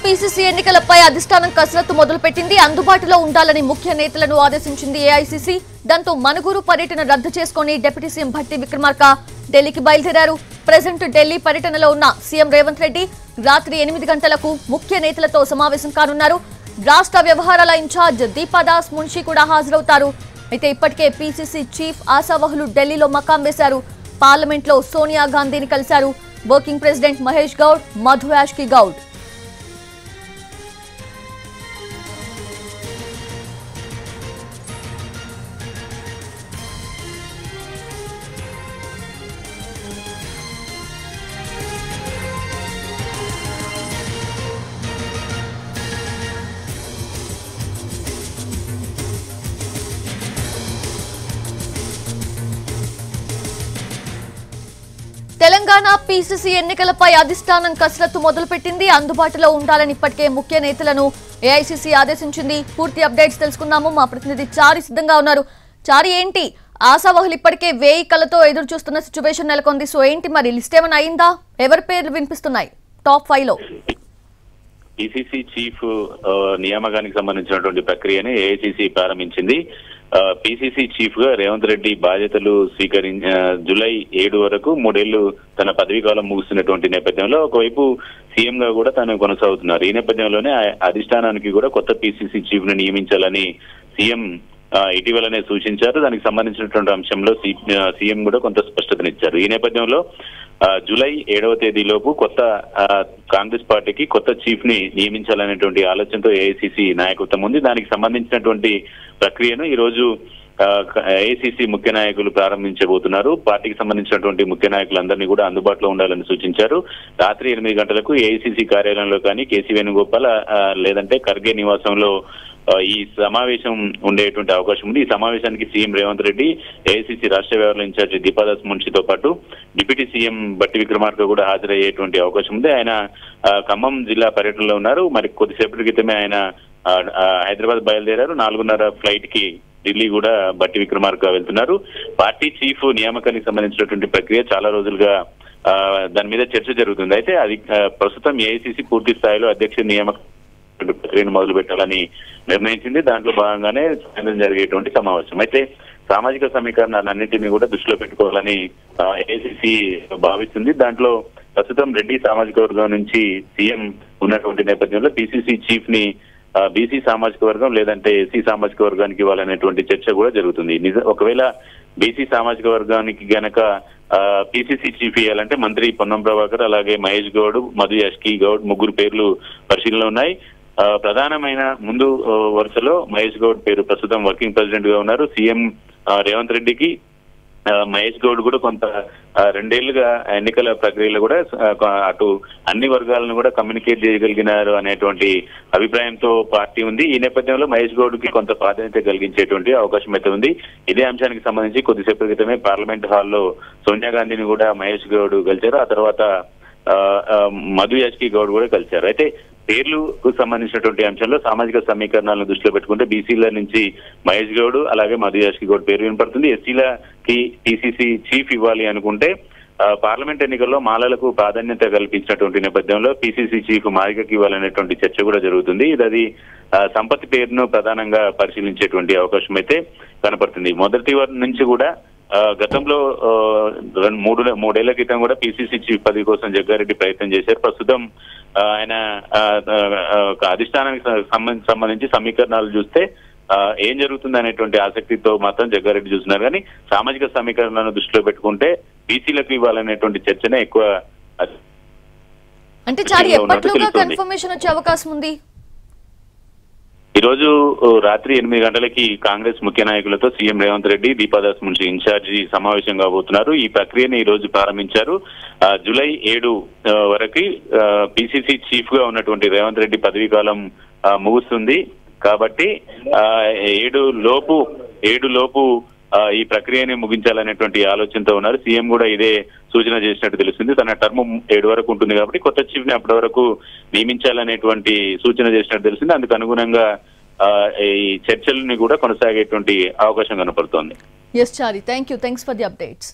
PCC ఎన్నికలపై అధిష్టానం కసరత్తు మొదలుపెట్టింది. అందుబాటులో ఉండాలని ముఖ్య నేతలను ఆదేశించింది ఏఐసీసీ. దాంతో మనుగురు పర్యటన రద్దు చేసుకుని డిప్యూటీ సీఎం భట్టి విక్రమార్క ఢిల్లీకి బయలుదేరారు. ప్రెజెంట్ ఢిల్లీ పర్యటనలో ఉన్న సీఎం రేవంత్ రెడ్డి రాత్రి 8 గంటలకు ముఖ్య నేతలతో సమావేశం కానున్నారు. రాష్ట్ర వ్యవహారాల ఇన్ఛార్జ్ దీపాదాస్ మున్షి కూడా హాజరవుతారు. అయితే ఇప్పటికే పీసీసీ చీఫ్ ఆశావహులు ఢిల్లీలో మకాం వేశారు. పార్లమెంట్ లో సోనియా గాంధీని కలిశారు. Working president Mahesh Goud, Madhu Yaskhi Goud. Telangana PCC ఎన్నికలపై అధిష్టానం కసరత్తు మొదలుపెట్టింది. అందుబాటులో ఉండాలని ఇప్పటికే ముఖ్య నేతలను ఏఐసీసీ ఆదేశించింది. పూర్తి అప్డేట్స్ తెలుసుకుందాము. మా ప్రతినిధి చారి సిద్ధంగా ఉన్నారు. చారి, ఏంటి ఆశావహులు ఇప్పటికే 1000 కళ్ళతో ఎదురు చూస్తున్న సిచ్యువేషన్ నెలకొంది. సో ఏంటి మరి లిస్ట్ ఏమైనా అయిందా? ఎవరి పేర్లు వినిపిస్తున్నాయి టాప్ 5 లో? పీసీసీ చీఫ్ నియామకానికి సంబంధించినటువంటి ప్రక్రియని ఏఐసీసీ ప్రారంభించింది. పీసీసీ చీఫ్ గా రేవంత్ రెడ్డి బాధ్యతలు జూలై 7 వరకు 3 ఏళ్లు తన పదవీ కాలం ముగుస్తున్నటువంటి నేపథ్యంలో ఒకవైపు సీఎం గా కూడా తాను కొనసాగుతున్నారు. ఈ నేపథ్యంలోనే అధిష్టానానికి కూడా కొత్త పీసీసీ చీఫ్ ను నియమించాలని సీఎం ఇటీవలనే సూచించారు. దానికి సంబంధించినటువంటి అంశంలో సీఎం కూడా కొంత స్పష్టతనిచ్చారు. ఈ నేపథ్యంలో జూలై 7వ తేదీలోపు కొత్త కాంగ్రెస్ పార్టీకి కొత్త చీఫ్ ని నియమించాలనేటువంటి ఆలోచనతో ఏఐసీసీ నాయకత్వం ఉంది. దానికి సంబంధించినటువంటి ప్రక్రియను ఈ రోజు ఏఐసీసీ ముఖ్య నాయకులు ప్రారంభించబోతున్నారు. పార్టీకి సంబంధించినటువంటి ముఖ్య నాయకులందరినీ కూడా అందుబాటులో ఉండాలని సూచించారు. రాత్రి 8 గంటలకు ఏఐసీసీ కార్యాలయంలో కానీ కేసీ వేణుగోపాల్ లేదంటే ఖర్గే నివాసంలో ఈ సమావేశం ఉండేటువంటి అవకాశం ఉంది. ఈ సమావేశానికి సీఎం రేవంత్ రెడ్డి, ఏఐసీసీ రాష్ట్ర వ్యవహారాల ఇన్ఛార్జి దీపాదాస్ మున్షితో పాటు డిప్యూటీ సీఎం భట్టి విక్రమార్క కూడా హాజరయ్యేటువంటి అవకాశం ఉంది. ఆయన ఖమ్మం జిల్లా పర్యటనలో ఉన్నారు. మరి కొద్దిసేపటి క్రితమే ఆయన హైదరాబాద్ బయలుదేరారు. 4:30 ఫ్లైట్ కి ఢిల్లీ కూడా భట్టి విక్రమార్క వెళ్తున్నారు. పార్టీ చీఫ్ నియామకానికి సంబంధించినటువంటి ప్రక్రియ చాలా రోజులుగా దాని మీద చర్చ జరుగుతుంది. అయితే అది ప్రస్తుతం ఏఐసీసీ పూర్తి స్థాయిలో అధ్యక్ష నియామక ప్రక్రియను మొదలు పెట్టాలని నిర్ణయించింది. దాంట్లో భాగంగానే సాయంత్రం జరిగేటువంటి సమావేశం. అయితే సామాజిక సమీకరణాలన్నింటినీ కూడా దృష్టిలో పెట్టుకోవాలని ఏఐసీసీ భావిస్తుంది. దాంట్లో ప్రస్తుతం రెడ్డి సామాజిక వర్గం నుంచి సీఎం ఉన్నటువంటి నేపథ్యంలో పీసీసీ చీఫ్ ని బీసీ సామాజిక వర్గం లేదంటే ఎస్సీ సామాజిక వర్గానికి ఇవ్వాలనేటువంటి చర్చ కూడా జరుగుతుంది. ఒకవేళ బీసీ సామాజిక వర్గానికి గనక పీసీసీ చీఫ్ ఇవ్వాలంటే మంత్రి పొన్నం ప్రభాకర్, అలాగే మహేష్ గౌడ్, మధు యాష్కి గౌడ్ ముగ్గురు పేర్లు పరిశీలనలో ఉన్నాయి. ప్రధానమైన ముందు వరుసలో మహేష్ గౌడ్ పేరు ప్రస్తుతం వర్కింగ్ ప్రెసిడెంట్ గా ఉన్నారు. సీఎం రేవంత్ రెడ్డికి మహేష్ గౌడ్ కూడా కొంత 2 ఏళ్లుగా ఎన్నికల ప్రక్రియలో కూడా అటు అన్ని వర్గాలను కూడా కమ్యూనికేట్ చేయగలిగినారు అనేటువంటి అభిప్రాయంతో పార్టీ ఉంది. ఈ నేపథ్యంలో మహేష్ గౌడ్ కి కొంత ప్రాధాన్యత కలిగించేటువంటి అవకాశం అయితే ఉంది. ఇదే అంశానికి సంబంధించి కొద్దిసేపటి క్రితమే పార్లమెంట్ హాల్లో సోనియా గాంధీని కూడా మహేష్ గౌడ్ కలిశారు. ఆ తర్వాత మధు యాష్కి గౌడ్ కూడా కలిశారు. అయితే పేర్లకు సంబంధించినటువంటి అంశంలో సామాజిక సమీకరణాలను దృష్టిలో పెట్టుకుంటే బీసీల నుంచి మహేష్ గౌడ్ అలాగే మధు యాష్కి గౌడ్ పేరు వినపడుతుంది. ఎస్సీలకి పీసీసీ చీఫ్ ఇవ్వాలి అనుకుంటే పార్లమెంట్ ఎన్నికల్లో మాలలకు ప్రాధాన్యత కల్పించినటువంటి నేపథ్యంలో పీసీసీ చీఫ్ మాదిగకి ఇవ్వాలనేటువంటి చర్చ కూడా జరుగుతుంది. ఇది సంపత్ పేరును ప్రధానంగా పరిశీలించేటువంటి అవకాశం అయితే కనపడుతుంది. మొదటి నుంచి కూడా గతంలో 3 ఏళ్ల క్రితం కూడా పీసీసీ చీఫ్ పదవి కోసం జగ్గారెడ్డి ప్రయత్నం చేశారు. ప్రస్తుతం ఆయన అధిష్టానానికి సంబంధించి సమీకరణాలు చూస్తే ఏం జరుగుతుంది అనేటువంటి ఆసక్తితో మాత్రం జగ్గారెడ్డి చూస్తున్నారు. కానీ సామాజిక సమీకరణలను దృష్టిలో పెట్టుకుంటే బీసీలకు ఇవ్వాలనేటువంటి చర్చనే ఎక్కువ. అంటే చాలా ఎప్పటిలోగా కన్ఫర్మేషన్ వచ్చే అవకాశం ఉంది. ఈ రోజు రాత్రి 8 గంటలకి కాంగ్రెస్ ముఖ్య నాయకులతో సీఎం రేవంత్ రెడ్డి, దీపాదాస్ మున్షి ఇన్ఛార్జి సమావేశం కాబోతున్నారు. ఈ ప్రక్రియని ఈ రోజు ప్రారంభించారు. జూలై 7 వరకు పీసీసీ చీఫ్ గా ఉన్నటువంటి రేవంత్ రెడ్డి పదవీ కాలం ముగుస్తుంది. కాబట్టి 7 లోపు ఈ ప్రక్రియని ముగించాలనేటువంటి ఆలోచనతో ఉన్నారు. సీఎం కూడా ఇదే సూచన చేసినట్టు తెలుస్తుంది. తన టర్మ్ 7 వరకు ఉంటుంది కాబట్టి కొత్త చీఫ్ ని అప్పటి వరకు నియమించాలనేటువంటి సూచన చేసినట్టు తెలిసింది. అందుకు అనుగుణంగా ఈ చర్చల్ని కూడా కొనసాగేటువంటి అవకాశం కనపడుతోంది. Yes, Chari. Thank you. Thanks for the updates.